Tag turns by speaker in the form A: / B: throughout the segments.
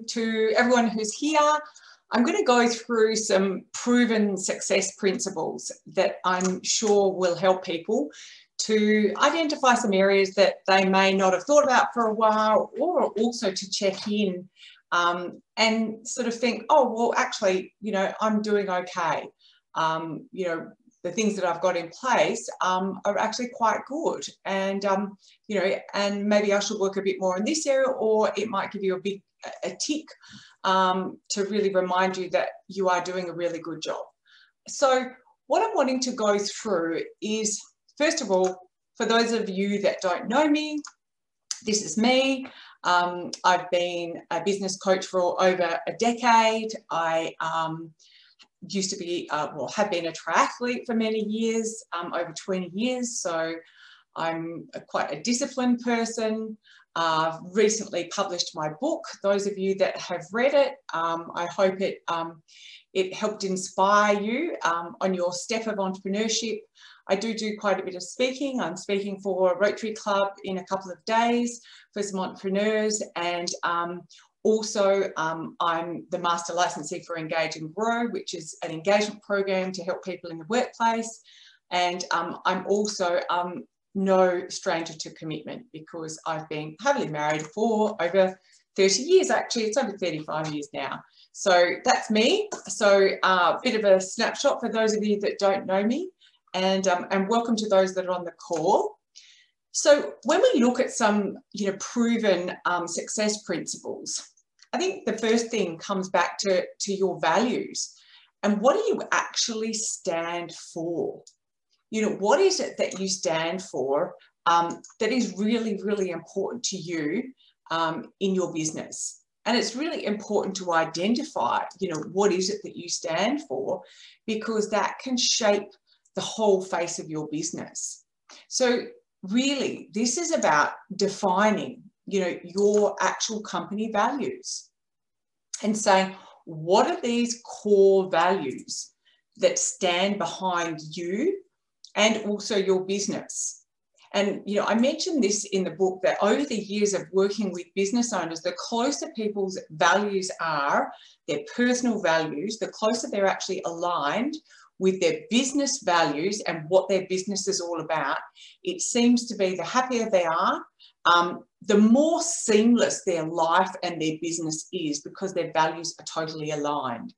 A: to everyone who's here. I'm going to go through some proven success principles that I'm sure will help people to identify some areas that they may not have thought about for a while, or also to check in and sort of think, oh, well, actually, you know, I'm doing okay. You know, the things that I've got in place are actually quite good. And, you know, and maybe I should work a bit more in this area, or it might give you a tick to really remind you that you are doing a really good job. So what I'm wanting to go through is, first of all, for those of you that don't know me, this is me. I've been a business coach for over a decade. I used to be, well, have been a triathlete for many years, over 20 years. So I'm quite a disciplined person. I've recently published my book. Those of you that have read it, I hope it helped inspire you on your step of entrepreneurship. I do quite a bit of speaking. I'm speaking for Rotary Club in a couple of days for some entrepreneurs, and also, I'm the Master Licensee for Engage and Grow, which is an engagement program to help people in the workplace. And I'm also no stranger to commitment, because I've been happily married for over 30 years. Actually, it's over 35 years now. So that's me. So a bit of a snapshot for those of you that don't know me, and welcome to those that are on the call. So when we look at some, you know, proven success principles, I think the first thing comes back to your values. And what do you actually stand for? You know, what is it that you stand for that is really, really important to you in your business? And it's really important to identify, you know, what is it that you stand for, because that can shape the whole face of your business. So really, this is about defining, you know, your actual company values and saying, what are these core values that stand behind you and also your business? And, you know, I mentioned this in the book, that over the years of working with business owners, the closer people's values are, their personal values, the closer they're actually aligned with their business values and what their business is all about, it seems to be the happier they are, the more seamless their life and their business is, because their values are totally aligned.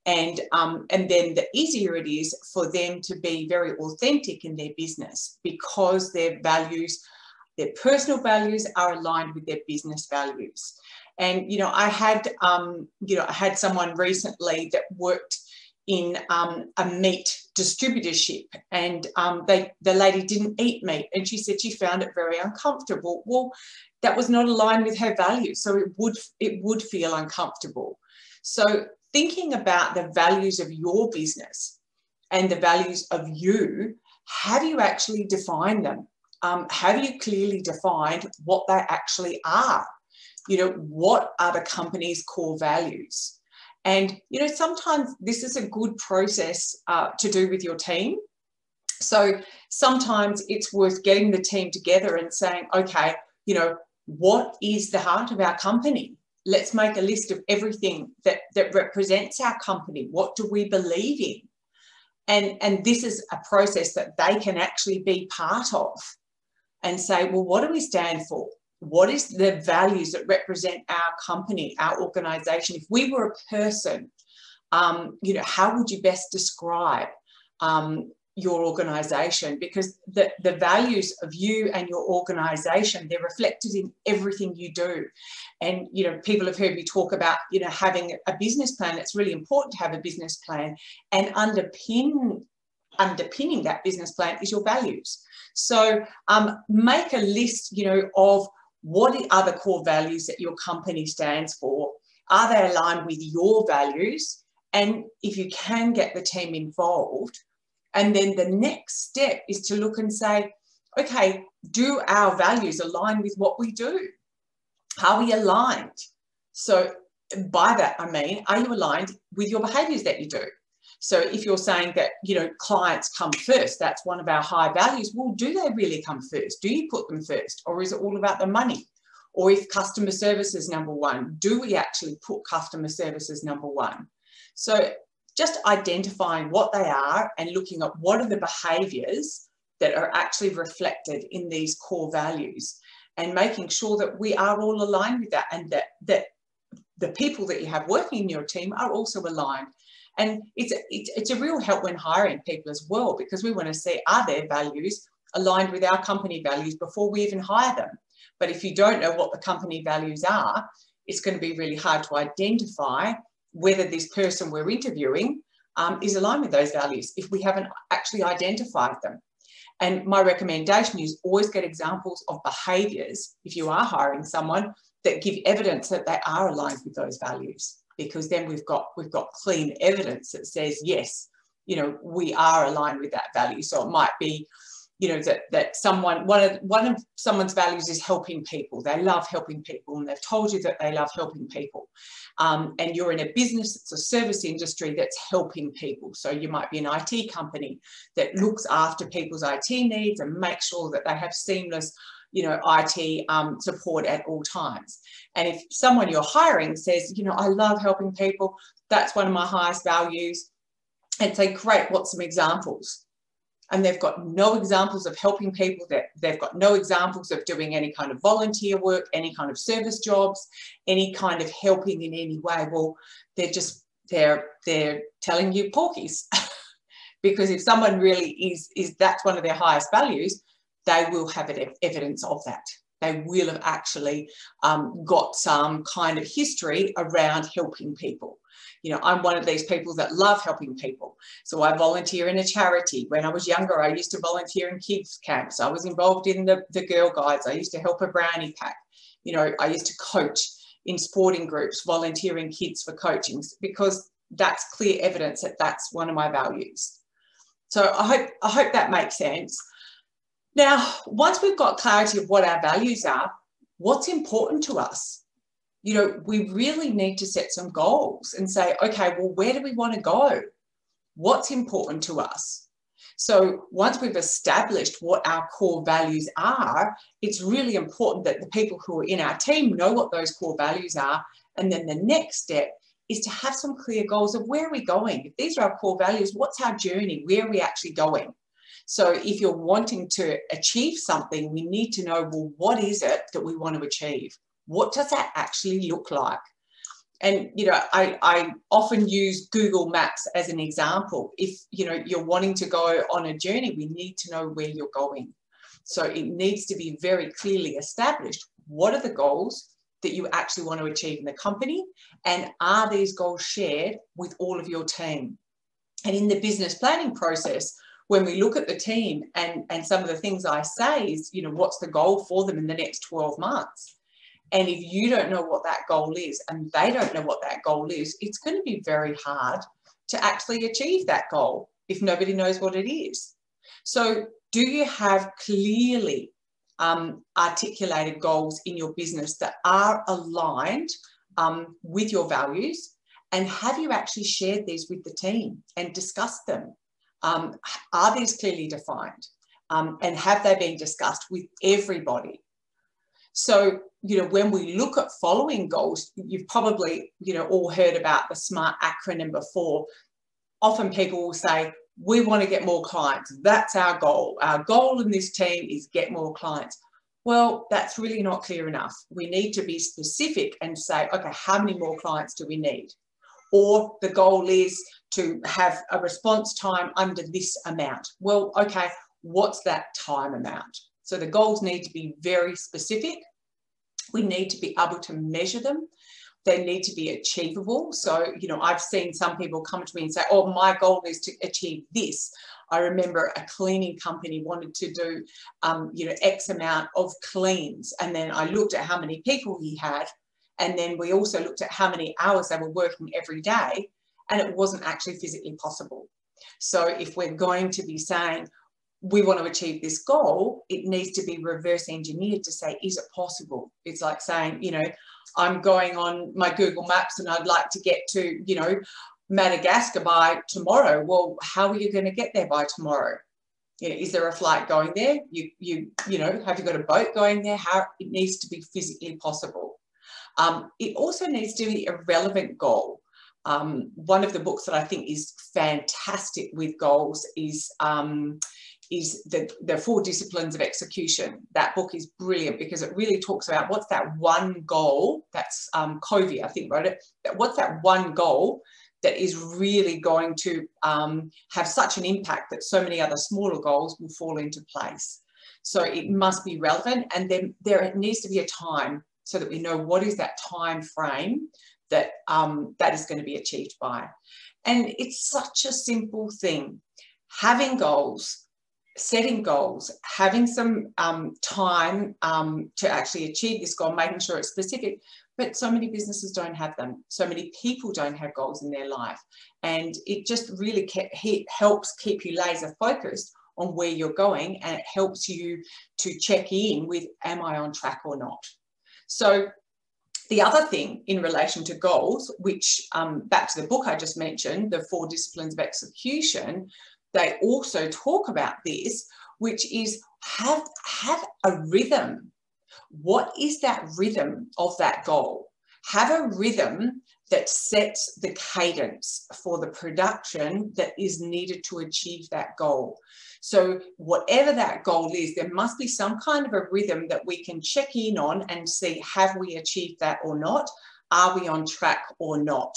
A: And then the easier it is for them to be very authentic in their business, because their values, their personal values, are aligned with their business values. And, you know, I had someone recently that worked in a meat distributorship, and the lady didn't eat meat, and she said she found it very uncomfortable. Well, that was not aligned with her values, so it would feel uncomfortable. So thinking about the values of your business and the values of you, how do you actually define them? Have you clearly defined what they actually are? You know, what are the company's core values? And, you know, sometimes this is a good process to do with your team. So sometimes it's worth getting the team together and saying, okay, you know, what is the heart of our company? Let's make a list of everything that represents our company. What do we believe in? And this is a process that they can actually be part of and say, well, what do we stand for? What is the values that represent our company, our organisation? If we were a person, you know, how would you best describe your organisation? Because the values of you and your organisation, they're reflected in everything you do. And, you know, people have heard me talk about, you know, having a business plan. It's really important to have a business plan, and underpinning that business plan is your values. So make a list, you know, of what are the core values that your company stands for? Are they aligned with your values? And if you can, get the team involved. And then the next step is to look and say, okay, do our values align with what we do? Are we aligned? So by that, I mean, are you aligned with your behaviours that you do? So if you're saying that, you know, clients come first, that's one of our high values, well, do they really come first? Do you put them first? Or is it all about the money? Or if customer service is number one, do we actually put customer service as number one? So just identifying what they are and looking at what are the behaviours that are actually reflected in these core values, and making sure that we are all aligned with that, and that the people that you have working in your team are also aligned. And it's a real help when hiring people as well, because we want to see, are their values aligned with our company values before we even hire them. But if you don't know what the company values are, it's going to be really hard to identify whether this person we're interviewing is aligned with those values if we haven't actually identified them. And my recommendation is always get examples of behaviours, if you are hiring someone, that give evidence that they are aligned with those values, because then we've got clean evidence that says, yes, you know, we are aligned with that value. So it might be, you know, that someone, one of someone's values is helping people. They love helping people, and they've told you that they love helping people. And you're in a business, it's a service industry that's helping people. So you might be an IT company that looks after people's IT needs and makes sure that they have seamless, you know, IT support at all times. And if someone you're hiring says, you know, I love helping people, that's one of my highest values, and say, great, what's some examples? And they've got no examples of helping people, they've got no examples of doing any kind of volunteer work, any kind of service jobs, any kind of helping in any way. Well, they're telling you porkies. Because if someone really is that's one of their highest values, they will have evidence of that. They will have actually got some kind of history around helping people. You know, I'm one of these people that love helping people. So I volunteer in a charity. When I was younger, I used to volunteer in kids camps. I was involved in the Girl Guides. I used to help a brownie pack. You know, I used to coach in sporting groups, volunteering kids for coaching, because that's clear evidence that that's one of my values. So I hope that makes sense. Now, once we've got clarity of what our values are, what's important to us? You know, we really need to set some goals and say, okay, well, where do we want to go? What's important to us? So once we've established what our core values are, it's really important that the people who are in our team know what those core values are. And then the next step is to have some clear goals of where are we going? If these are our core values, what's our journey? Where are we actually going? So if you're wanting to achieve something, we need to know, well, what is it that we want to achieve? What does that actually look like? And, you know, I often use Google Maps as an example. If, you know, you're wanting to go on a journey, we need to know where you're going. So it needs to be very clearly established. What are the goals that you actually want to achieve in the company? And are these goals shared with all of your team? And in the business planning process, when we look at the team and some of the things I say is, you know, what's the goal for them in the next 12 months? And if you don't know what that goal is and they don't know what that goal is, it's going to be very hard to actually achieve that goal if nobody knows what it is. So do you have clearly articulated goals in your business that are aligned with your values? And have you actually shared these with the team and discussed them? Are these clearly defined? And have they been discussed with everybody? So, you know, when we look at following goals, you've probably, you know, all heard about the SMART acronym before. Often people will say, we want to get more clients. That's our goal. Our goal in this team is get more clients. Well, that's really not clear enough. We need to be specific and say, okay, how many more clients do we need? Or the goal is to have a response time under this amount. Well, okay, what's that time amount? So the goals need to be very specific. We need to be able to measure them. They need to be achievable. So, you know, I've seen some people come to me and say, oh, my goal is to achieve this. I remember a cleaning company wanted to do, you know, X amount of cleans. And then I looked at how many people he had. And then we also looked at how many hours they were working every day. And it wasn't actually physically possible. So if we're going to be saying, we want to achieve this goal, it needs to be reverse engineered to say, is it possible? It's like saying, you know, I'm going on my Google Maps and I'd like to get to, you know, Madagascar by tomorrow. Well, how are you going to get there by tomorrow? You know, is there a flight going there? You know, have you got a boat going there? How it needs to be physically possible. It also needs to be a relevant goal. One of the books that I think is fantastic with goals is the 4 Disciplines of Execution. That book is brilliant because it really talks about what's that one goal. That's Covey, I think, wrote it. What's that one goal that is really going to have such an impact that so many other smaller goals will fall into place. So it must be relevant, and then there needs to be a time so that we know what is that time frame that that is going to be achieved by. And it's such a simple thing. Having goals, setting goals, having some time to actually achieve this goal, making sure it's specific. But so many businesses don't have them. So many people don't have goals in their life. And it just really helps keep you laser focused on where you're going, and it helps you to check in with, am I on track or not? So the other thing in relation to goals, which back to the book I just mentioned, the 4 Disciplines of Execution, they also talk about this, which is have a rhythm. What is that rhythm of that goal? Have a rhythm that sets the cadence for the production that is needed to achieve that goal. So whatever that goal is, there must be some kind of a rhythm that we can check in on and see, have we achieved that or not? Are we on track or not?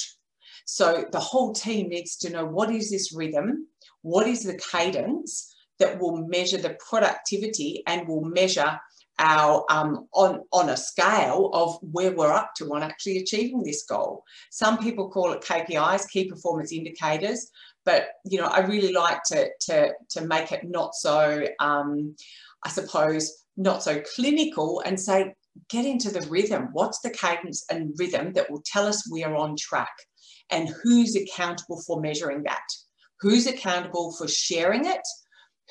A: So the whole team needs to know, what is this rhythm? What is the cadence that will measure the productivity and will measure our on a scale of where we're up to on actually achieving this goal. Some people call it KPIs, key performance indicators, but you know, I really like to make it not so I suppose not so clinical, and say, get into the rhythm. What's the cadence and rhythm that will tell us we are on track, and who's accountable for measuring that? Who's accountable for sharing it?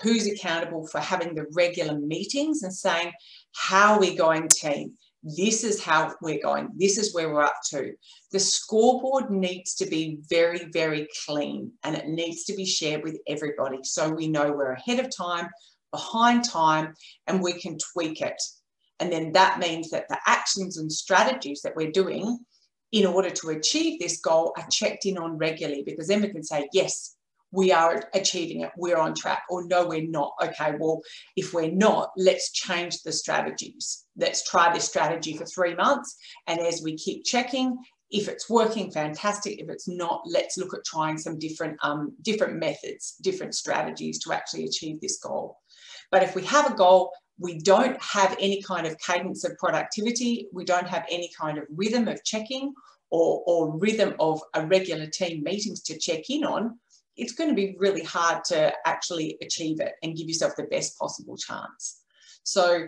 A: Who's accountable for having the regular meetings and saying, how are we going, team? This is how we're going. This is where we're up to. The scoreboard needs to be very, very clean, and it needs to be shared with everybody so we know we're ahead of time, behind time, and we can tweak it. And then that means that the actions and strategies that we're doing in order to achieve this goal are checked in on regularly, because then we can say, yes, we are achieving it, we're on track, or no, we're not. Okay, well, if we're not, let's change the strategies. Let's try this strategy for 3 months. And as we keep checking, if it's working, fantastic. If it's not, let's look at trying some different methods, different strategies to actually achieve this goal. But if we have a goal, we don't have any kind of cadence of productivity, we don't have any kind of rhythm of checking or rhythm of a regular team meetings to check in on, it's going to be really hard to actually achieve it and give yourself the best possible chance. So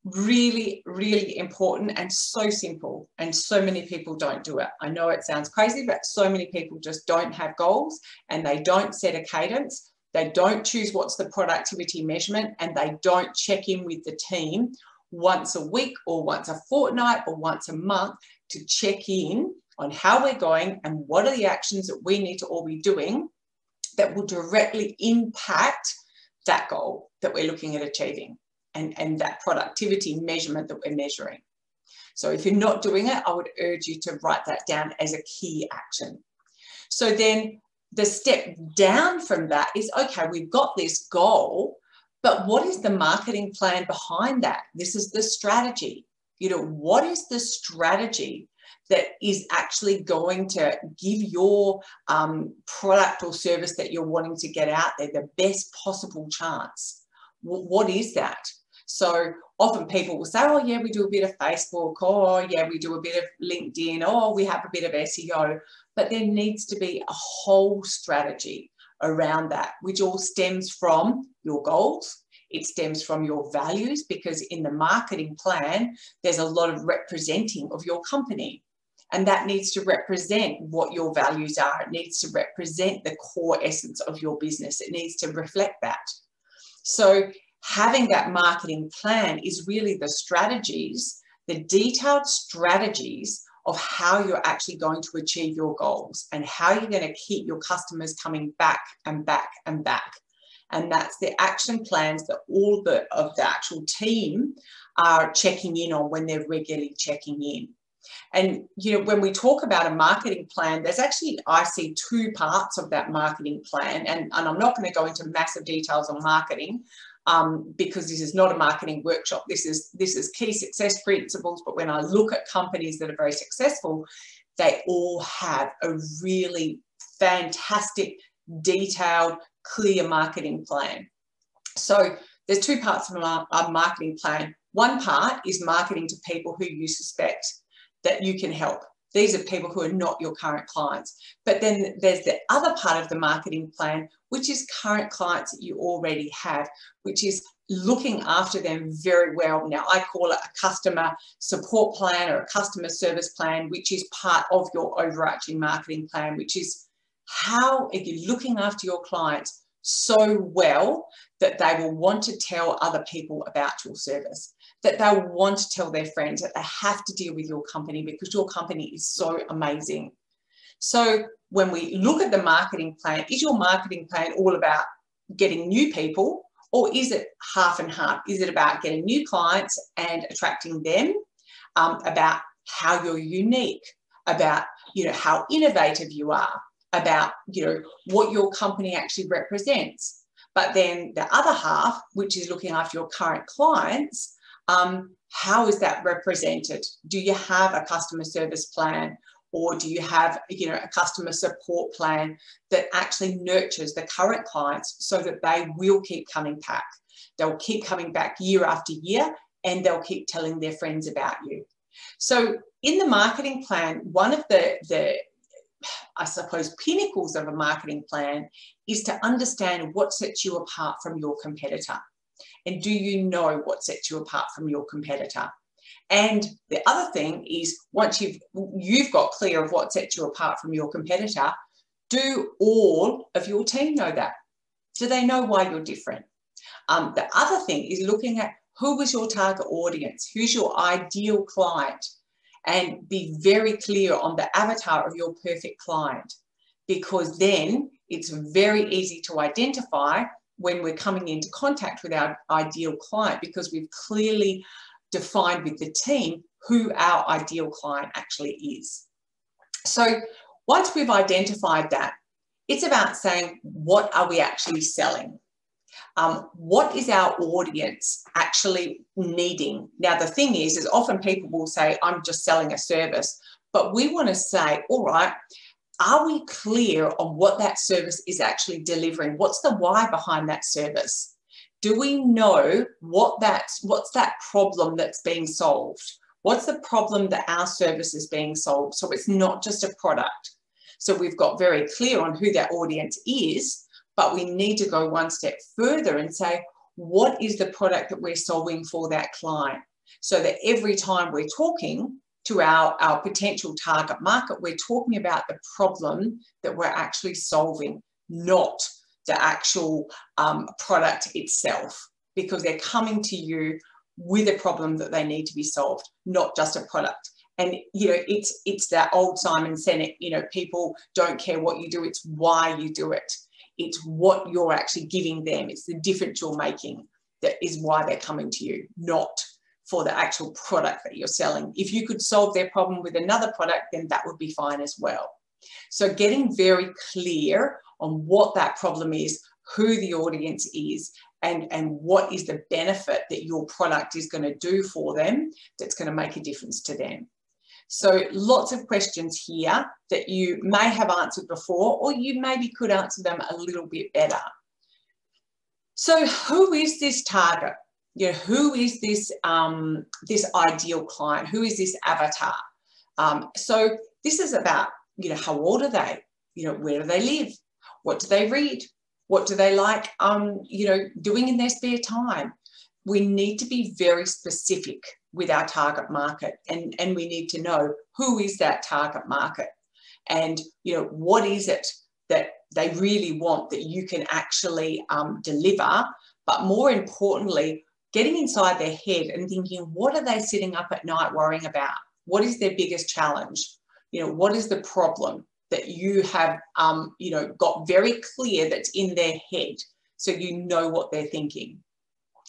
A: really, really important, and so simple, and so many people don't do it. I know it sounds crazy, but so many people just don't have goals, and they don't set a cadence. They don't choose what's the productivity measurement, and they don't check in with the team once a week or once a fortnight or once a month to check in on how we're going and what are the actions that we need to all be doing that will directly impact that goal that we're looking at achieving, and that productivity measurement that we're measuring. So if you're not doing it, I would urge you to write that down as a key action. So then the step down from that is, okay, we've got this goal, but what is the marketing plan behind that? This is the strategy. You know, what is the strategy that is actually going to give your product or service that you're wanting to get out there the best possible chance? What is that? So often people will say, oh yeah, we do a bit of Facebook, or yeah, we do a bit of LinkedIn, or we have a bit of SEO, but there needs to be a whole strategy around that, which all stems from your goals. It stems from your values, because in the marketing plan, there's a lot of representing of your company. And that needs to represent what your values are. It needs to represent the core essence of your business. It needs to reflect that. So having that marketing plan is really the strategies, the detailed strategies of how you're actually going to achieve your goals and how you're going to keep your customers coming back and back and back. And that's the action plans that all of the actual team are checking in on when they're regularly checking in. And, you know, when we talk about a marketing plan, there's actually, I see two parts of that marketing plan. And I'm not going to go into massive details on marketing because this is not a marketing workshop. This is key success principles. But when I look at companies that are very successful, they all have a really fantastic, detailed, clear marketing plan. So there's two parts of a marketing plan. One part is marketing to people who you suspect that you can help. These are people who are not your current clients. But then there's the other part of the marketing plan, which is current clients that you already have, which is looking after them very well. Now, I call it a customer support plan or a customer service plan, which is part of your overarching marketing plan, which is how are you looking after your clients so well that they will want to tell other people about your service, that they'll want to tell their friends, that they have to deal with your company because your company is so amazing. So when we look at the marketing plan, is your marketing plan all about getting new people, or is it half and half? Is it about getting new clients and attracting them, about how you're unique, about, you know, how innovative you are, about, you know, what your company actually represents? But then the other half, which is looking after your current clients, how is that represented? Do you have a customer service plan, or do you have, you know, a customer support plan that actually nurtures the current clients so that they will keep coming back? They'll keep coming back year after year, and they'll keep telling their friends about you. So in the marketing plan, one of the I suppose, pinnacles of a marketing plan is to understand what sets you apart from your competitor. And do you know what sets you apart from your competitor? And the other thing is, once you've got clear of what sets you apart from your competitor, do all of your team know that? Do they know why you're different? The other thing is looking at who is your target audience, who's your ideal client, and be very clear on the avatar of your perfect client, because then it's very easy to identify when we're coming into contact with our ideal client, because we've clearly defined with the team who our ideal client actually is. So once we've identified that, it's about saying, what are we actually selling? What is our audience actually needing? Now, the thing is often people will say, I'm just selling a service, but we want to say, all right, are we clear on what that service is actually delivering? What's the why behind that service? Do we know what's that problem that's being solved? What's the problem that our service is being solved? So it's not just a product. So we've got very clear on who that audience is, but we need to go one step further and say, what is the product that we're solving for that client? So that every time we're talking to our potential target market, we're talking about the problem that we're actually solving, not the actual product itself, because they're coming to you with a problem that they need to be solved, not just a product. And, you know, it's that old Simon Sinek, you know, people don't care what you do, it's why you do it. It's what you're actually giving them. It's the difference you're making that is why they're coming to you, not for the actual product that you're selling. If you could solve their problem with another product, then that would be fine as well. So getting very clear on what that problem is, who the audience is, and what is the benefit that your product is going to do for them that's going to make a difference to them. So lots of questions here that you may have answered before, or you maybe could answer them a little bit better. So who is this target? You know, who is this, this ideal client? Who is this avatar? So this is about, you know, how old are they? You know, where do they live? What do they read? What do they like, you know, doing in their spare time? We need to be very specific with our target market, and we need to know who is that target market, and, you know, what is it that they really want that you can actually deliver. But more importantly, getting inside their head and thinking, what are they sitting up at night worrying about? What is their biggest challenge? You know, what is the problem that you have, you know, got very clear that's in their head, so you know what they're thinking.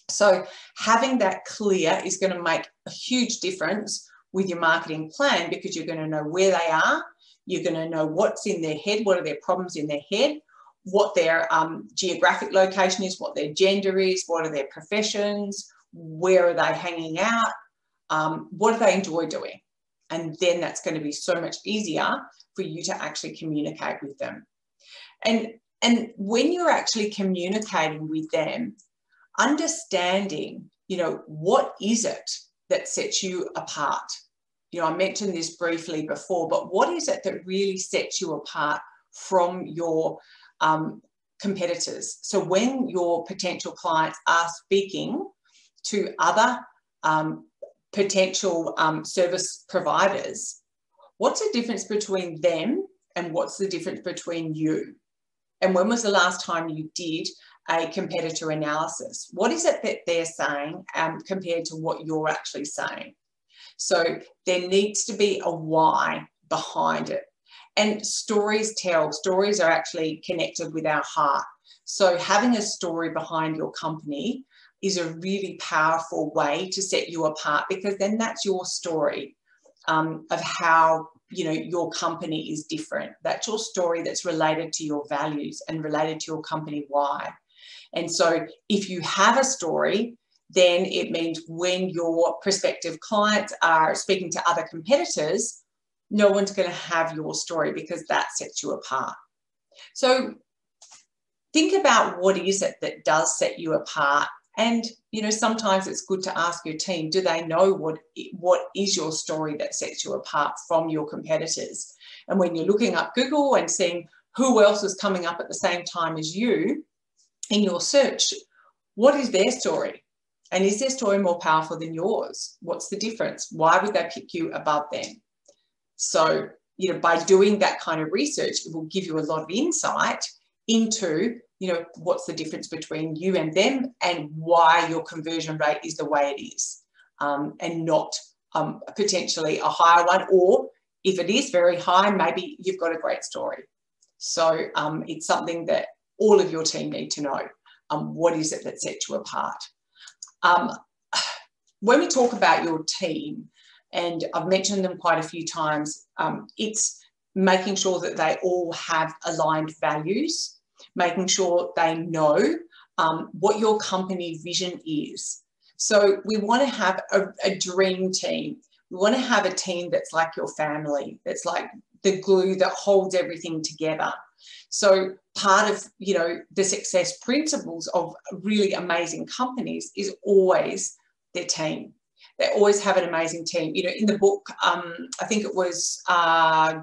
A: So having that clear is going to make a huge difference with your marketing plan, because you're going to know where they are, you're going to know what's in their head, what are their problems in their head, what their geographic location is, what their gender is, what are their professions, where are they hanging out, what do they enjoy doing. And then that's going to be so much easier for you to actually communicate with them. And when you're actually communicating with them, understanding, you know, what is it that sets you apart? You know, I mentioned this briefly before, but what is it that really sets you apart from your competitors? So when your potential clients are speaking to other potential service providers, what's the difference between them and what's the difference between you? And when was the last time you did a competitor analysis? What is it that they're saying compared to what you're actually saying? So there needs to be a why behind it. And stories tell. Stories are actually connected with our heart. So having a story behind your company is a really powerful way to set you apart, because then that's your story of how, you know, your company is different. That's your story that's related to your values and related to your company why. And so if you have a story, then it means when your prospective clients are speaking to other competitors, no one's going to have your story, because that sets you apart. So think about what is it that does set you apart. And, you know, sometimes it's good to ask your team, do they know what is your story that sets you apart from your competitors? And when you're looking up Google and seeing who else is coming up at the same time as you in your search, what is their story? And is their story more powerful than yours? What's the difference? Why would they pick you above them? So, you know, by doing that kind of research, it will give you a lot of insight into, you know, what's the difference between you and them and why your conversion rate is the way it is, and not potentially a higher one. Or if it is very high, maybe you've got a great story. So it's something that all of your team need to know. What is it that sets you apart? When we talk about your team, and I've mentioned them quite a few times, it's making sure that they all have aligned values, making sure they know what your company vision is. So we want to have a dream team. We want to have a team that's like your family, that's like the glue that holds everything together. So part of, you know, the success principles of really amazing companies is always their team. They always have an amazing team. You know, in the book, I think it was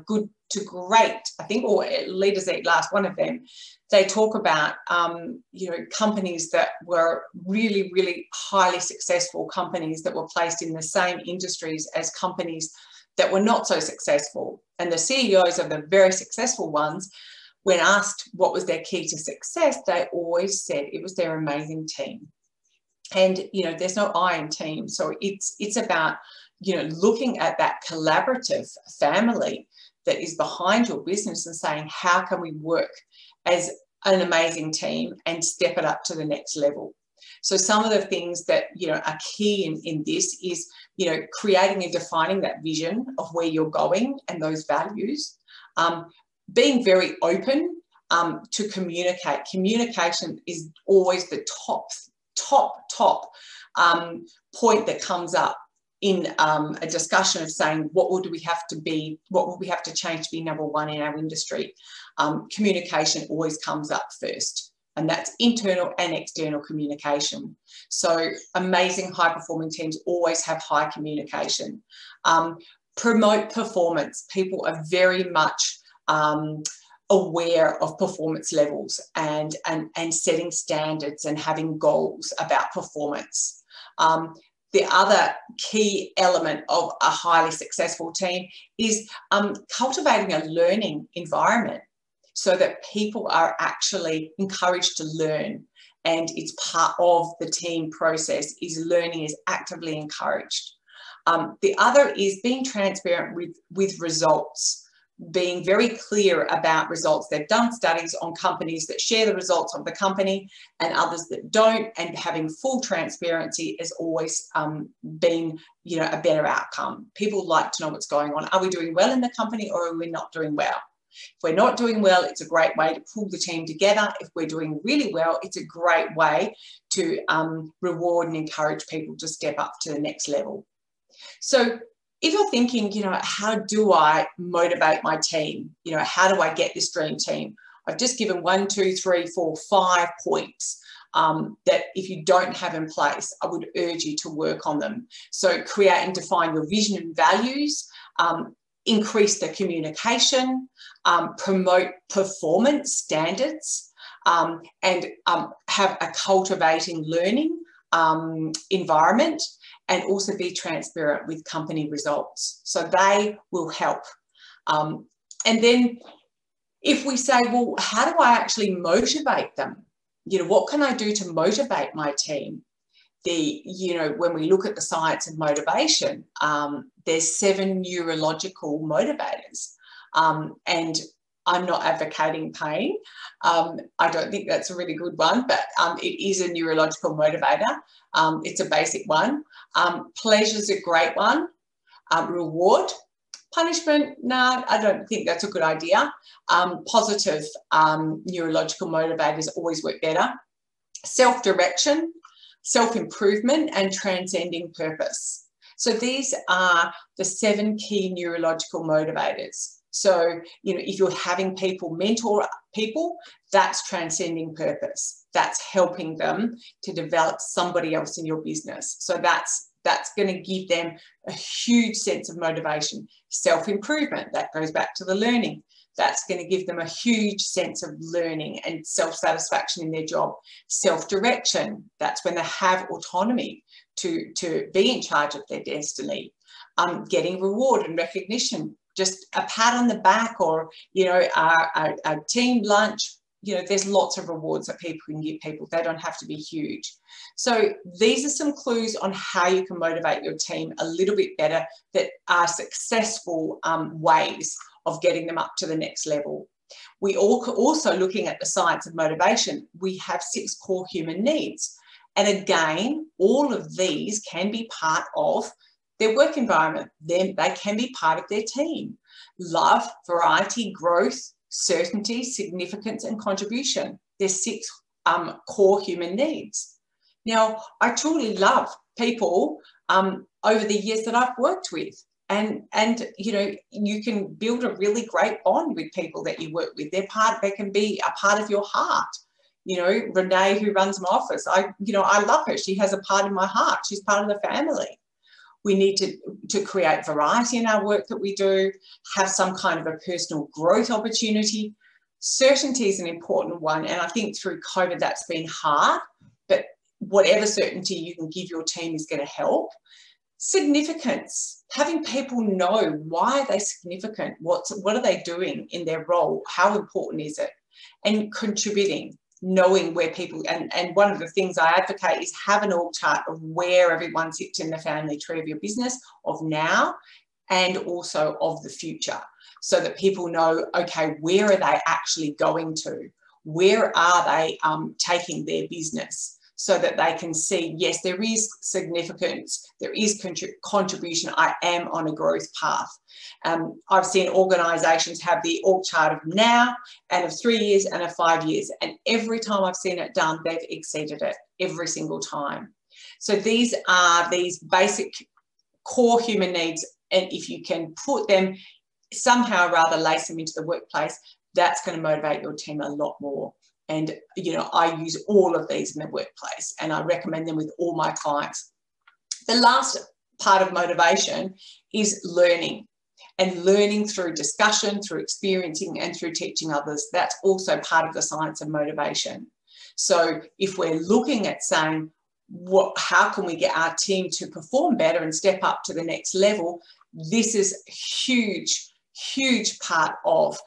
A: Good to Great, I think, or Leaders Eat Last, one of them, they talk about, you know, companies that were really, really highly successful companies that were placed in the same industries as companies that were not so successful. And the CEOs of the very successful ones, when asked what was their key to success, they always said it was their amazing team. And, you know, there's no I in team. So it's about, you know, looking at that collaborative family that is behind your business and saying, how can we work as an amazing team and step it up to the next level? So some of the things that, you know, are key in this is, you know, creating and defining that vision of where you're going and those values, being very open to communicate. Communication is always the top point that comes up in a discussion of saying, what would we have to be, what would we have to change to be number one in our industry? Communication always comes up first, and that's internal and external communication. So amazing high-performing teams always have high communication. Promote performance. People are very much aware of performance levels and setting standards and having goals about performance. The other key element of a highly successful team is cultivating a learning environment so that people are actually encouraged to learn, and it's part of the team process. Is learning is actively encouraged. The other is being transparent with results. being very clear about results. They've done studies on companies that share the results of the company and others that don't, and having full transparency has always been, you know, a better outcome. People like to know what's going on. Are we doing well in the company, or are we not doing well? If we're not doing well, it's a great way to pull the team together. If we're doing really well, it's a great way to reward and encourage people to step up to the next level. So if you're thinking, you know, how do I motivate my team? You know, how do I get this dream team? I've just given 1, 2, 3, 4, 5 points that if you don't have in place, I would urge you to work on them. So create and define your vision and values, increase the communication, promote performance standards, and have a cultivating learning environment, and also be transparent with company results. So they will help. And then if we say, well, how do I actually motivate them? You know, what can I do to motivate my team? You know, when we look at the science of motivation, there's 7 neurological motivators. And I'm not advocating pain. I don't think that's a really good one, but it is a neurological motivator. It's a basic one. Pleasure's a great one. Reward. Punishment, no, I don't think that's a good idea. Positive neurological motivators always work better. Self-direction, self-improvement, and transcending purpose. So these are the 7 key neurological motivators. So, you know, if you're having people mentor people, that's transcending purpose. That's helping them to develop somebody else in your business. So that's going to give them a huge sense of motivation. Self-improvement, that goes back to the learning. That's going to give them a huge sense of learning and self-satisfaction in their job. Self-direction, that's when they have autonomy to be in charge of their destiny. Getting reward and recognition, just a pat on the back, or, you know, a team lunch. You know, there's lots of rewards that people can give people. They don't have to be huge. So these are some clues on how you can motivate your team a little bit better, that are successful ways of getting them up to the next level. We also, looking at the science of motivation, we have 6 core human needs. And again, all of these can be part of their work environment. Then they can be part of their team. Love, variety, growth, certainty, significance, and contribution. There's 6 core human needs. Now, I truly love people over the years that I've worked with. And you know, you can build a really great bond with people that you work with. They can be a part of your heart. You know, Renee, who runs my office, I love her. She has a part in my heart. She's part of the family. We need to create variety in our work that we do, have some kind of a personal growth opportunity. Certainty is an important one, and I think through COVID that's been hard, but whatever certainty you can give your team is going to help. Significance, having people know why are they significant, what are they doing in their role, how important is it, and contributing. Knowing where people, and one of the things I advocate is have an org chart of where everyone sits in the family tree of your business, of now and also of the future, so that people know, okay, where are they actually going to? Where are they taking their business? So that they can see, yes, there is significance, there is contribution, I am on a growth path. I've seen organisations have the org chart of now and of 3 years and of 5 years, and every time I've seen it done, they've exceeded it every single time. So these are these basic core human needs, and if you can put them somehow or rather, lace them into the workplace, that's going to motivate your team a lot more. And, you know, I use all of these in the workplace, and I recommend them with all my clients. The last part of motivation is learning, and learning through discussion, through experiencing, and through teaching others. That's also part of the science of motivation. So if we're looking at saying, how can we get our team to perform better and step up to the next level, this is huge part of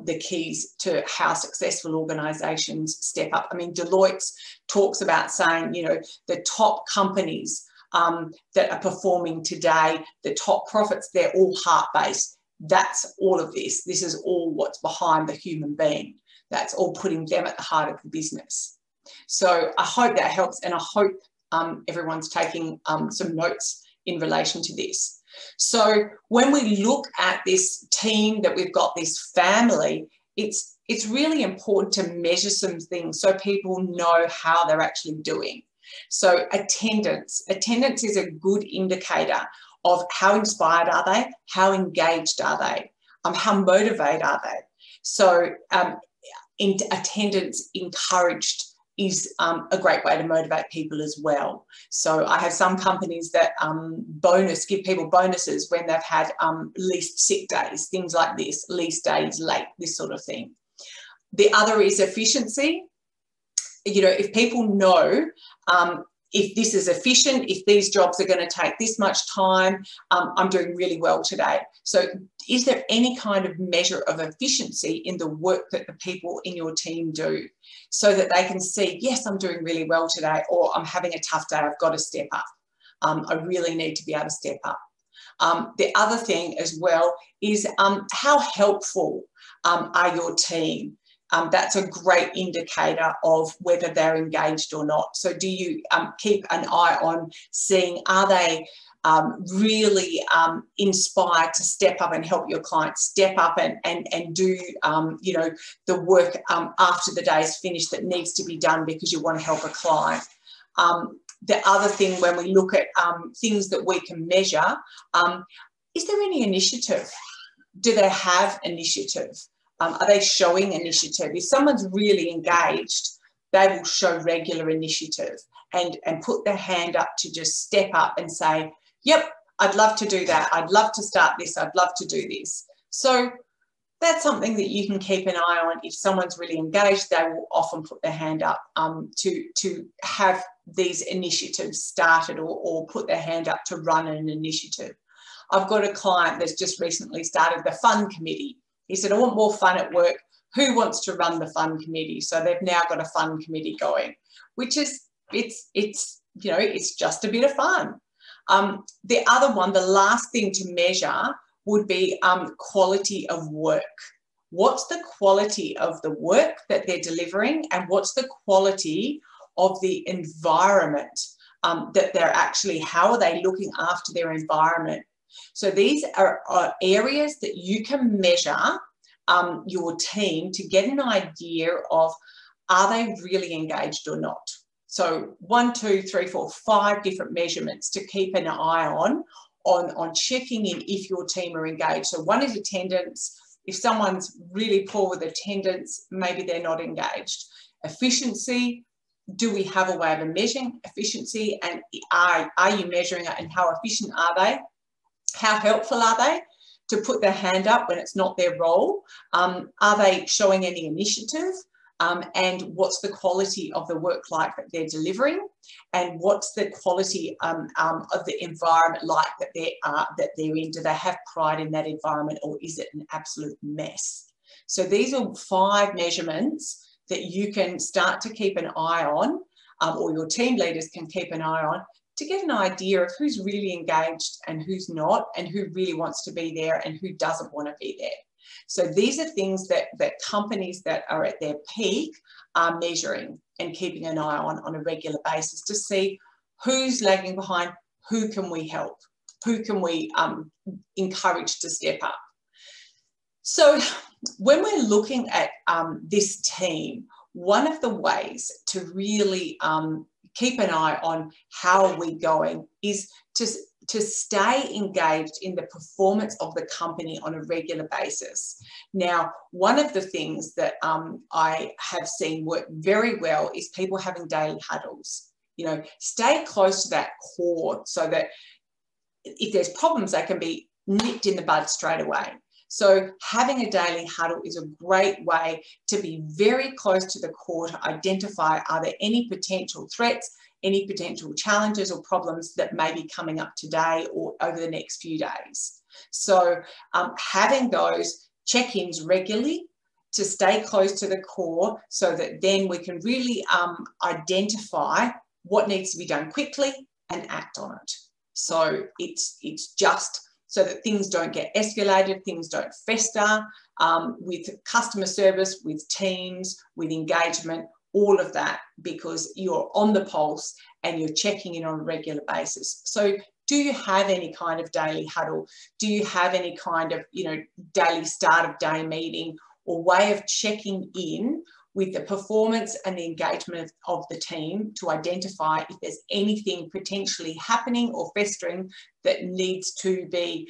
A: the keys to how successful organisations step up. I mean, Deloitte talks about saying, you know, the top companies that are performing today, the top profits, they're all heart-based. That's all of this. This is all what's behind the human being. That's all putting them at the heart of the business. So I hope that helps, and I hope everyone's taking some notes in relation to this. So when we look at this team that we've got, this family, it's really important to measure some things so people know how they're actually doing. So attendance is a good indicator of how inspired are they, how engaged are they, how motivated are they. So attendance encouraged is a great way to motivate people as well. So I have some companies that give people bonuses when they've had least sick days, things like this, least days late, this sort of thing. The other is efficiency. You know, if people know if this is efficient, if these jobs are going to take this much time, I'm doing really well today. So is there any kind of measure of efficiency in the work that the people in your team do, so that they can see, yes, I'm doing really well today, or I'm having a tough day, I've got to step up. I really need to be able to step up. The other thing as well is how helpful are your team? That's a great indicator of whether they're engaged or not. So do you keep an eye on seeing, are they really inspired to step up and help your clients step up and do, you know, the work after the day is finished that needs to be done because you want to help a client. The other thing, when we look at things that we can measure, is there any initiative? Do they have initiative? Are they showing initiative? If someone's really engaged, they will show regular initiative and put their hand up to just step up and say, yep, I'd love to do that. I'd love to start this. I'd love to do this. So that's something that you can keep an eye on. If someone's really engaged, they will often put their hand up to have these initiatives started, or put their hand up to run an initiative. I've got a client that's just recently started the fun committee. He said, I want more fun at work. Who wants to run the fun committee? So they've now got a fun committee going, which is, it's you know, it's just a bit of fun. The other one, the last thing to measure would be quality of work. What's the quality of the work that they're delivering, and what's the quality of the environment that they're actually, how are they looking after their environment? So these are areas that you can measure your team to get an idea of, are they really engaged or not? So 1, 2, 3, 4, 5 different measurements to keep an eye on checking in if your team are engaged. So one is attendance. If someone's really poor with attendance, maybe they're not engaged. Efficiency. Do we have a way of measuring efficiency, and are you measuring it, and how efficient are they? How helpful are they to put their hand up when it's not their role? Are they showing any initiative? And what's the quality of the work like that they're delivering? And what's the quality of the environment like that they're in? Do they have pride in that environment, or is it an absolute mess? So these are 5 measurements that you can start to keep an eye on, or your team leaders can keep an eye on, to get an idea of who's really engaged and who's not, and who really wants to be there and who doesn't want to be there. So these are things that companies that are at their peak are measuring and keeping an eye on a regular basis, to see who's lagging behind, who can we help, who can we encourage to step up. So when we're looking at this team, one of the ways to really keep an eye on how are we going is to stay engaged in the performance of the company on a regular basis. Now, one of the things that I have seen work very well is people having daily huddles. You know, stay close to that core so that if there's problems, they can be nipped in the bud straight away. So having a daily huddle is a great way to be very close to the core, to identify, are there any potential threats, any potential challenges or problems that may be coming up today or over the next few days. So having those check-ins regularly to stay close to the core, so that then we can really identify what needs to be done quickly and act on it. So it's just so that things don't get escalated, things don't fester, with customer service, with teams, with engagement, all of that, because you're on the pulse and you're checking in on a regular basis. So do you have any kind of daily huddle? Do you have any kind of, daily start of day meeting or way of checking in with the performance and the engagement of the team to identify if there's anything potentially happening or festering that needs to be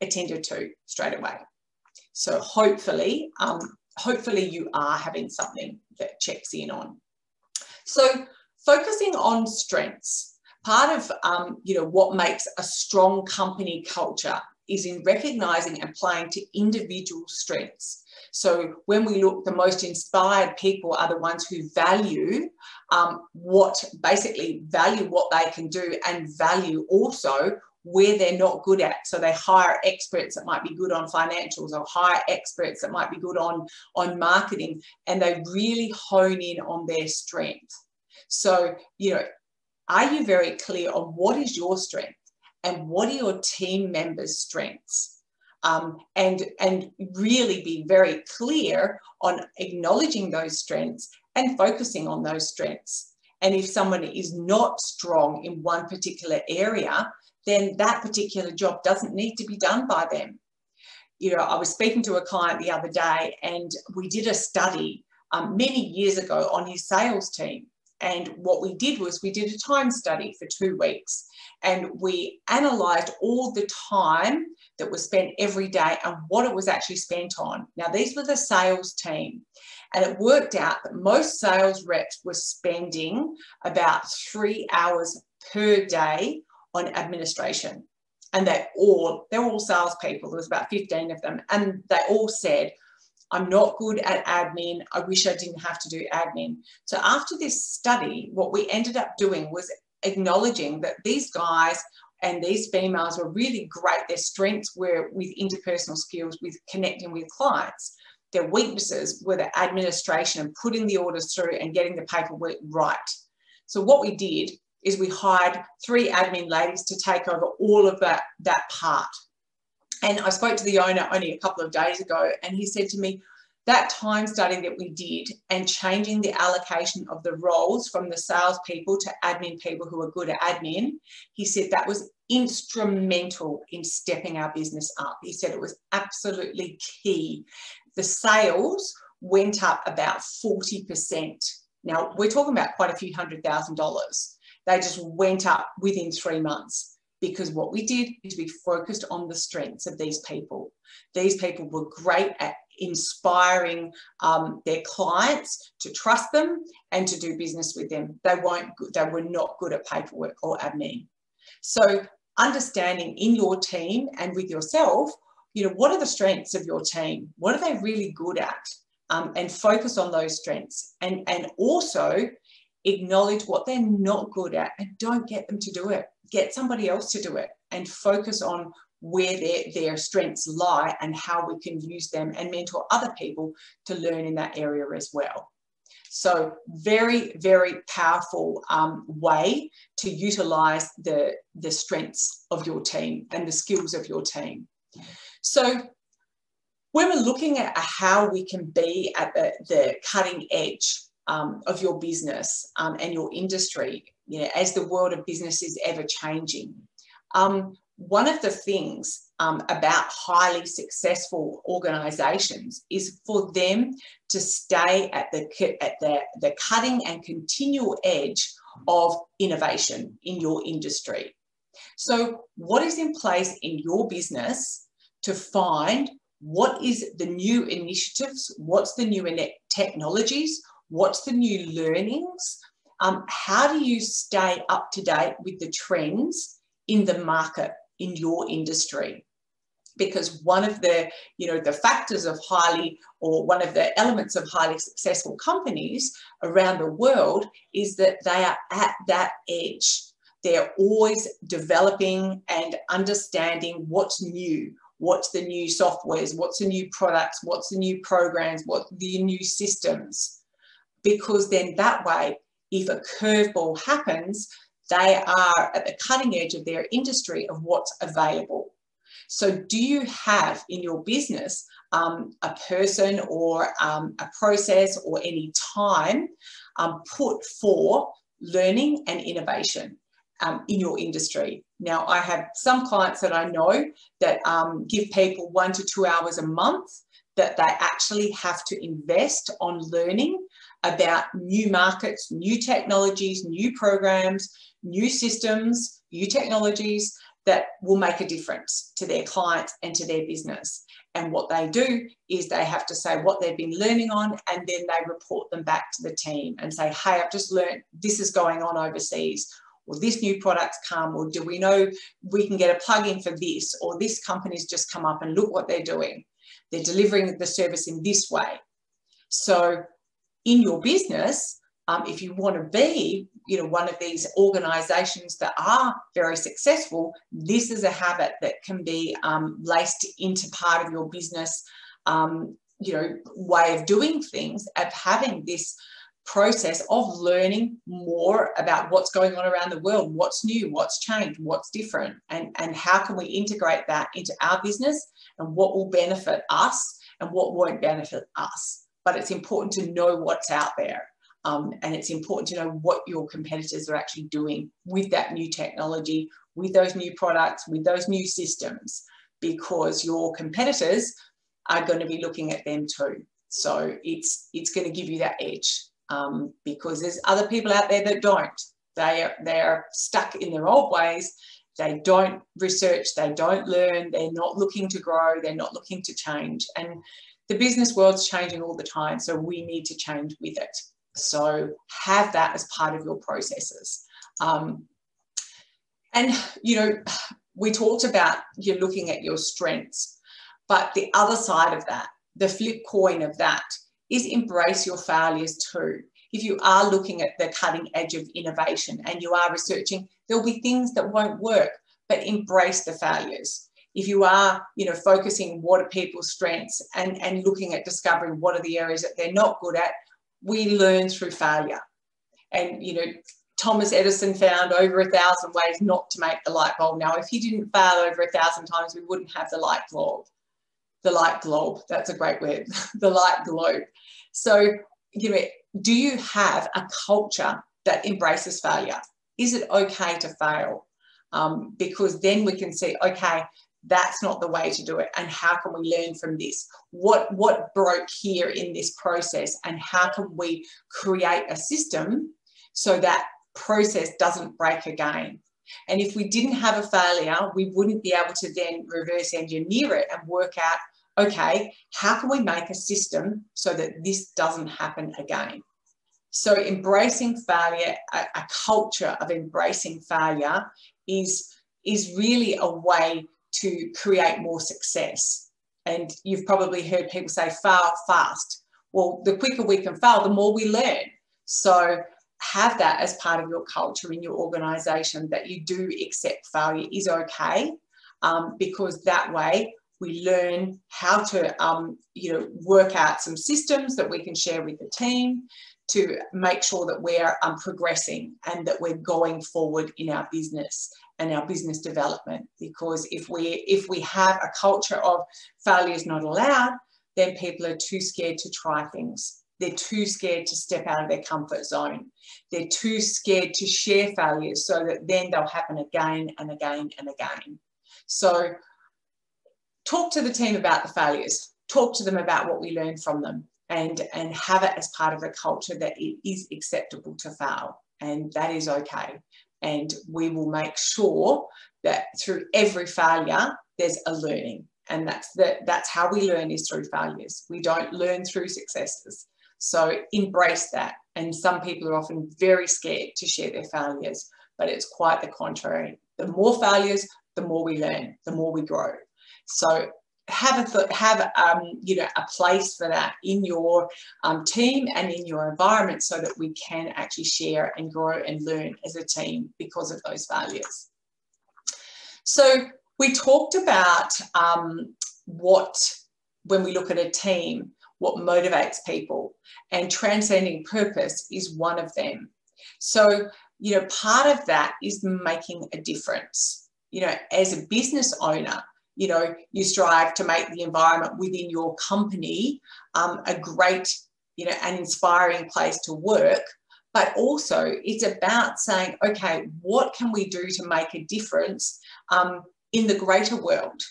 A: attended to straight away? So hopefully you are having something that checks in on. So focusing on strengths. Part of what makes a strong company culture is in recognizing and playing to individual strengths. So when we look, the most inspired people are the ones who value what they can do and value also where they're not good at. So they hire experts that might be good on financials or hire experts that might be good on marketing, and they really hone in on their strength. So, are you very clear on what is your strength and what are your team members' strengths? And really be very clear on acknowledging those strengths and focusing on those strengths. And if someone is not strong in one particular area, then that particular job doesn't need to be done by them. I was speaking to a client the other day, and we did a study many years ago on his sales team. And what we did was we did a time study for 2 weeks, and we analysed all the time that was spent every day and what it was actually spent on. Now, these were the sales team, and it worked out that most sales reps were spending about 3 hours per day on administration. And they're all salespeople. There was about 15 of them, and they all said, I'm not good at admin. I wish I didn't have to do admin. So after this study, what we ended up doing was acknowledging that these guys and these females were really great. Their strengths were with interpersonal skills, with connecting with clients. Their weaknesses were the administration and putting the orders through and getting the paperwork right. So what we did is we hired 3 admin ladies to take over all of that part. And I spoke to the owner only a couple of days ago, and he said to me, that time study that we did and changing the allocation of the roles from the salespeople to admin people who are good at admin, he said that was instrumental in stepping our business up. He said it was absolutely key. The sales went up about 40%. Now, we're talking about quite a few $100,000. They just went up within 3 months. Because what we did is we focused on the strengths of these people. These people were great at inspiring their clients to trust them and to do business with them. They were not good at paperwork or admin. So understanding in your team and with yourself, what are the strengths of your team? What are they really good at? And focus on those strengths, and also acknowledge what they're not good at and don't get them to do it. Get somebody else to do it and focus on where their strengths lie and how we can use them and mentor other people to learn in that area as well. So very, very powerful way to utilize the strengths of your team and the skills of your team. So when we're looking at how we can be at the cutting edge of your business and your industry, as the world of business is ever changing. One of the things about highly successful organisations is for them to stay at the cutting and continual edge of innovation in your industry. So what is in place in your business to find what is the new initiatives, what's the new technologies, what's the new learnings? How do you stay up to date with the trends in the market in your industry? Because one of the, the factors of one of the elements of highly successful companies around the world is that they are at that edge. They're always developing and understanding what's new. What's the new softwares? What's the new products? What's the new programs? What's the new systems? Because then that way, if a curveball happens, they are at the cutting edge of their industry of what's available. So do you have in your business a person or a process or any time put for learning and innovation in your industry? Now, I have some clients that I know that give people 1 to 2 hours a month that they actually have to invest on learning about new markets, new technologies, new programs, new systems, new technologies that will make a difference to their clients and to their business. And what they do is they have to say what they've been learning on, and then they report them back to the team and say, hey, I've just learned this is going on overseas, or this new product's come, or do we know we can get a plug-in for this, or this company's just come up and look what they're doing. They're delivering the service in this way. So in your business, if you want to be, one of these organisations that are very successful, this is a habit that can be laced into part of your business, way of doing things, of having this process of learning more about what's going on around the world, what's new, what's changed, what's different, and how can we integrate that into our business, and what will benefit us and what won't benefit us. But it's important to know what's out there. And it's important to know what your competitors are actually doing with that new technology, with those new products, with those new systems, because your competitors are going to be looking at them too. So it's going to give you that edge, because there's other people out there that don't. They're stuck in their old ways. They don't research, they don't learn, they're not looking to grow, they're not looking to change. And the business world's changing all the time, so we need to change with it. So have that as part of your processes. And, we talked about you looking at your strengths, but the other side of that, the flip coin of that, is embrace your failures too. If you are looking at the cutting edge of innovation and you are researching, there'll be things that won't work, but embrace the failures. If you are, focusing what are people's strengths and looking at discovering what are the areas that they're not good at, we learn through failure. And, Thomas Edison found over 1,000 ways not to make the light bulb. Now, if he didn't fail over 1,000 times, we wouldn't have the light globe. The light globe, that's a great word, the light globe. So, do you have a culture that embraces failure? Is it okay to fail? Because then we can see, okay, that's not the way to do it. And how can we learn from this? What broke here in this process? And how can we create a system so that process doesn't break again? And if we didn't have a failure, we wouldn't be able to then reverse engineer it and work out, okay, how can we make a system so that this doesn't happen again? So embracing failure, a culture of embracing failure is really a way to create more success. And you've probably heard people say fail fast. Well, the quicker we can fail, the more we learn. So have that as part of your culture in your organisation, that you do accept failure is okay, because that way we learn how to work out some systems that we can share with the team to make sure that we're progressing and that we're going forward in our business and our business development. Because if we have a culture of failure is not allowed, then people are too scared to try things. They're too scared to step out of their comfort zone. They're too scared to share failures, so that then they'll happen again and again and again. So talk to the team about the failures. Talk to them about what we learned from them, and have it as part of the culture that it is acceptable to fail, and that is okay. And we will make sure that through every failure, there's a learning. And that's how we learn, is through failures. We don't learn through successes. So embrace that. And some people are often very scared to share their failures, but it's quite the contrary. The more failures, the more we learn, the more we grow. So have a place for that in your team and in your environment, so that we can actually share and grow and learn as a team because of those failures. So we talked about when we look at a team, what motivates people, and transcending purpose is one of them. So, part of that is making a difference. As a business owner, you know, you strive to make the environment within your company a great, you know, an inspiring place to work. But also it's about saying, okay, what can we do to make a difference in the greater world?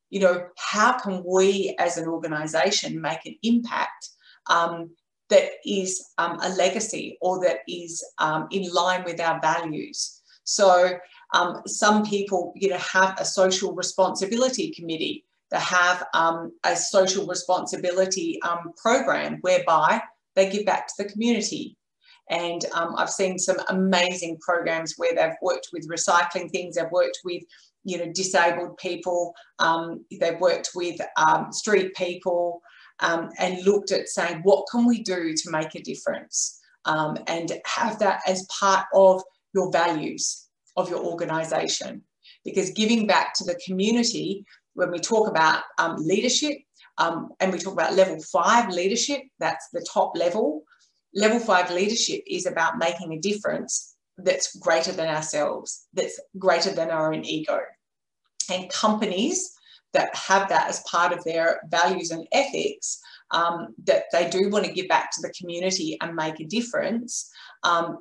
A: You know, how can we as an organisation make an impact that is a legacy, or that is in line with our values? So some people, you know, have a social responsibility committee. They have a social responsibility program whereby they give back to the community. And I've seen some amazing programs where they've worked with recycling things, they've worked with, you know, disabled people, they've worked with street people, and looked at saying, what can we do to make a difference? And have that as part of your values of your organisation. Because giving back to the community, when we talk about leadership, and we talk about level 5 leadership, that's the top level. Level 5 leadership is about making a difference that's greater than ourselves, that's greater than our own ego. And companies that have that as part of their values and ethics, that they do want to give back to the community and make a difference,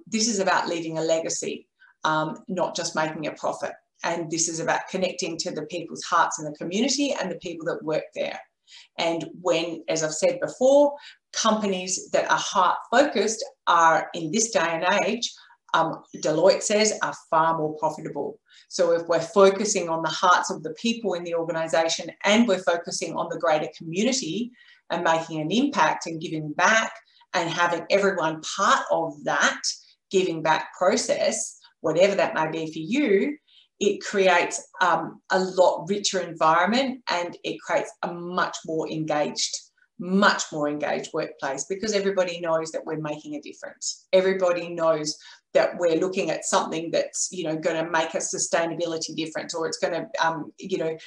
A: this is about leaving a legacy, not just making a profit. And this is about connecting to the people's hearts in the community and the people that work there. And when, as I've said before, companies that are heart-focused are, in this day and age, Deloitte says, are far more profitable. So if we're focusing on the hearts of the people in the organisation, and we're focusing on the greater community and making an impact and giving back and having everyone part of that giving back process, whatever that may be for you, it creates a lot richer environment, and it creates a much more engaged workplace, because everybody knows that we're making a difference. Everybody knows that we're looking at something that's, you know, going to make a sustainability difference, or it's going to, you know,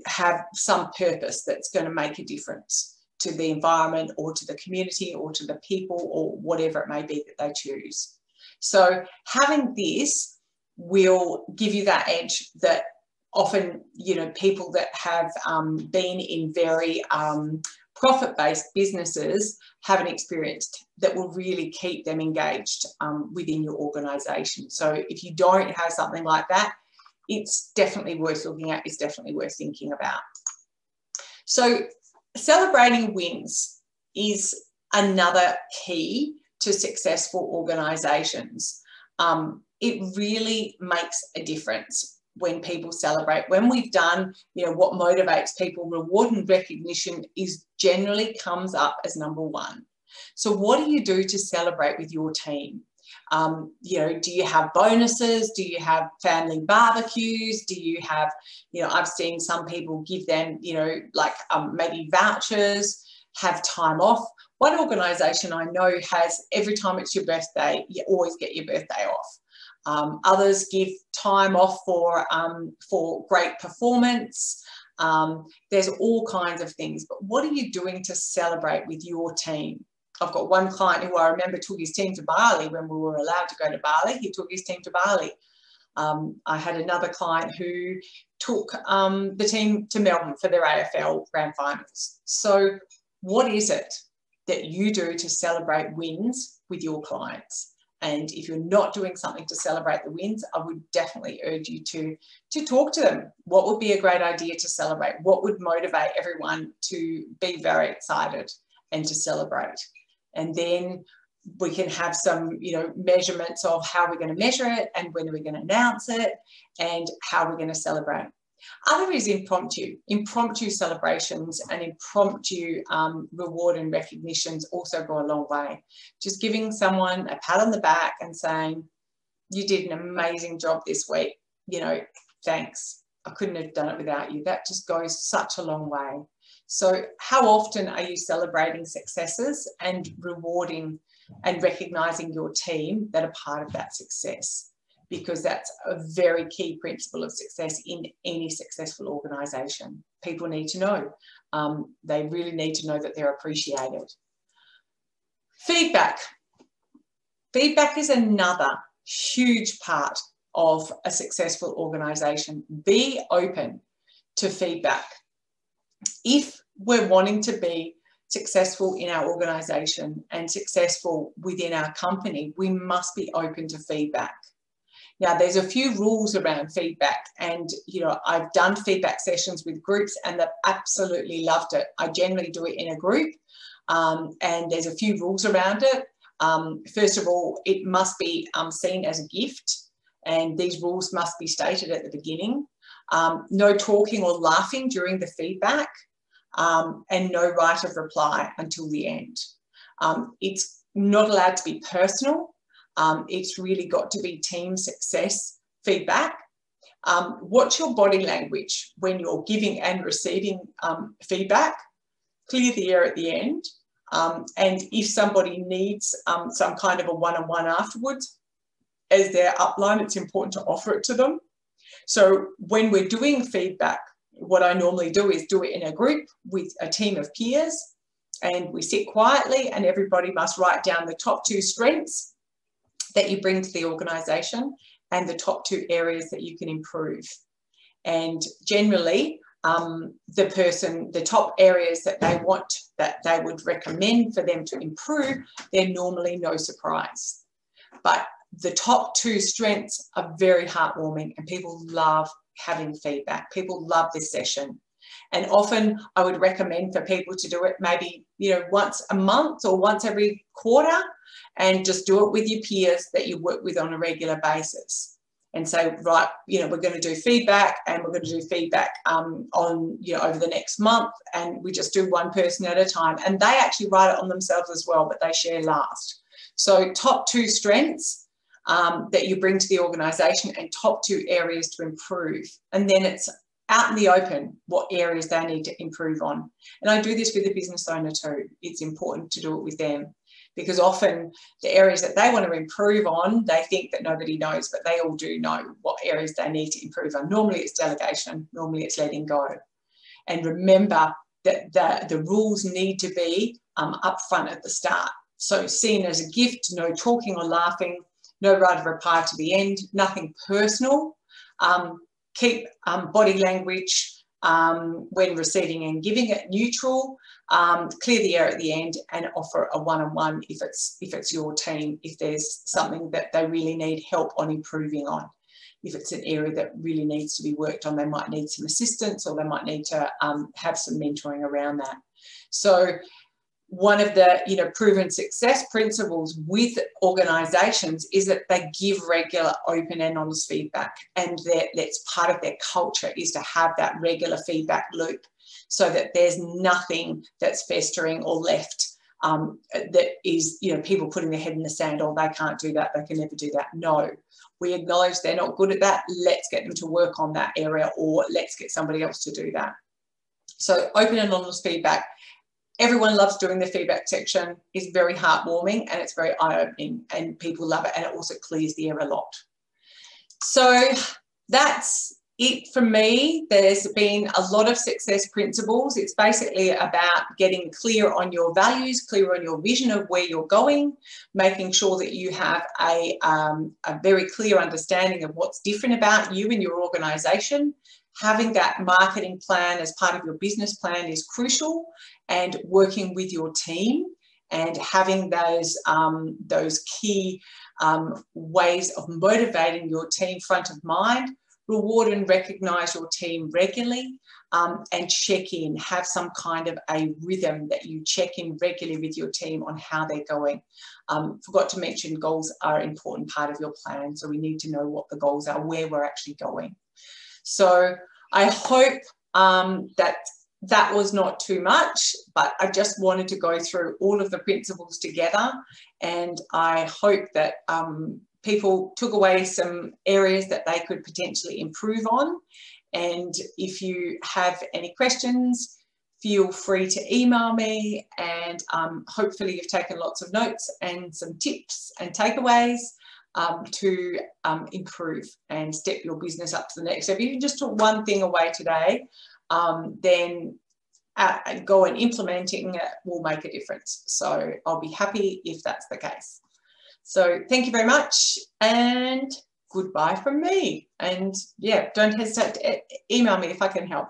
A: have some purpose that's going to make a difference to the environment or to the community or to the people or whatever it may be that they choose. So having this will give you that edge that often, you know, people that have been in very profit-based businesses haven't experienced, that will really keep them engaged within your organisation. So if you don't have something like that, it's definitely worth looking at, it's definitely worth thinking about. So celebrating wins is another key to successful organisations. It really makes a difference when people celebrate. When we've done, you know, what motivates people, reward and recognition is generally comes up as number 1. So what do you do to celebrate with your team? You know, do you have bonuses? Do you have family barbecues? Do you have, you know, I've seen some people give them, you know, like maybe vouchers, have time off. One organisation I know has, every time it's your birthday, you always get your birthday off. Others give time off for great performance. There's all kinds of things, but what are you doing to celebrate with your team? I've got one client who I remember took his team to Bali when we were allowed to go to Bali. He took his team to Bali. I had another client who took the team to Melbourne for their AFL Grand Finals. So what is it that you do to celebrate wins with your clients? And if you're not doing something to celebrate the wins, I would definitely urge you to talk to them. What would be a great idea to celebrate? What would motivate everyone to be very excited and to celebrate? And then we can have some, you know, measurements of how we're going to measure it, and when we're going to announce it, and how we're going to celebrate. Other is impromptu celebrations, and impromptu reward and recognitions also go a long way. Just giving someone a pat on the back and saying, you did an amazing job this week, you know, thanks, I couldn't have done it without you. That just goes such a long way. So how often are you celebrating successes and rewarding and recognising your team that are part of that success? Because that's a very key principle of success in any successful organisation. People need to know. They really need to know that they're appreciated. Feedback. Feedback is another huge part of a successful organisation. Be open to feedback. If we're wanting to be successful in our organisation and successful within our company, we must be open to feedback. Now, there's a few rules around feedback, and I've done feedback sessions with groups and they've absolutely loved it. I generally do it in a group, and there's a few rules around it. First of all, it must be seen as a gift, and these rules must be stated at the beginning. No talking or laughing during the feedback, and no right of reply until the end. It's not allowed to be personal. It's really got to be team success feedback. Watch your body language when you're giving and receiving feedback. Clear the air at the end. And if somebody needs some kind of a one-on-one afterwards, as their upline, it's important to offer it to them. So when we're doing feedback, what I normally do is do it in a group with a team of peers, and we sit quietly and everybody must write down the top 2 strengths that you bring to the organisation and the top 2 areas that you can improve. And generally, the top areas that they want, that they would recommend for them to improve, they're normally no surprise. But the top 2 strengths are very heartwarming, and people love having feedback. People love this session. And often I would recommend for people to do it maybe, once a month or once every quarter, and just do it with your peers that you work with on a regular basis. And say, right, we're going to do feedback, and we're going to do feedback on, over the next month, and we just do one person at a time. And they actually write it on themselves as well, but they share last. So top 2 strengths that you bring to the organisation, and top 2 areas to improve. And then it's out in the open what areas they need to improve on. And I do this with the business owner too. It's important to do it with them, because often the areas that they want to improve on, they think that nobody knows, but they all do know what areas they need to improve on. Normally it's delegation, normally it's letting go. And remember that the rules need to be upfront at the start. So seen as a gift, no talking or laughing, no right of reply to the end, nothing personal. Keep body language when receiving and giving it neutral. Clear the air at the end, and offer a one-on-one if it's your team, if there's something that they really need help on improving on. If it's an area that really needs to be worked on, they might need some assistance, or they might need to have some mentoring around that. So one of the proven success principles with organisations is that they give regular, open and honest feedback, and that's part of their culture, is to have that regular feedback loop, so that there's nothing that's festering or left that is people putting their head in the sand. Oh, they can't do that, they can never do that. No, we acknowledge they're not good at that. Let's get them to work on that area, or let's get somebody else to do that. So open and honest feedback. Everyone loves doing the feedback section. It's very heartwarming, and it's very eye-opening, and people love it, and it also clears the air a lot. So that's it for me. There's been a lot of success principles. It's basically about getting clear on your values, clear on your vision of where you're going, making sure that you have a very clear understanding of what's different about you and your organisation. Having that marketing plan as part of your business plan is crucial, and working with your team and having those key ways of motivating your team front of mind. Reward and recognise your team regularly, and check in. Have some kind of a rhythm that you check in regularly with your team on how they're going. Forgot to mention, goals are an important part of your plan, so we need to know what the goals are, where we're actually going. So I hope that was not too much, but I just wanted to go through all of the principles together, and I hope that people took away some areas that they could potentially improve on. And if you have any questions, feel free to email me, and hopefully you've taken lots of notes and some tips and takeaways to improve and step your business up to the next. So if you just took one thing away today, then go and implementing it will make a difference. So I'll be happy if that's the case. So thank you very much, and goodbye from me. And yeah, don't hesitate to email me if I can help.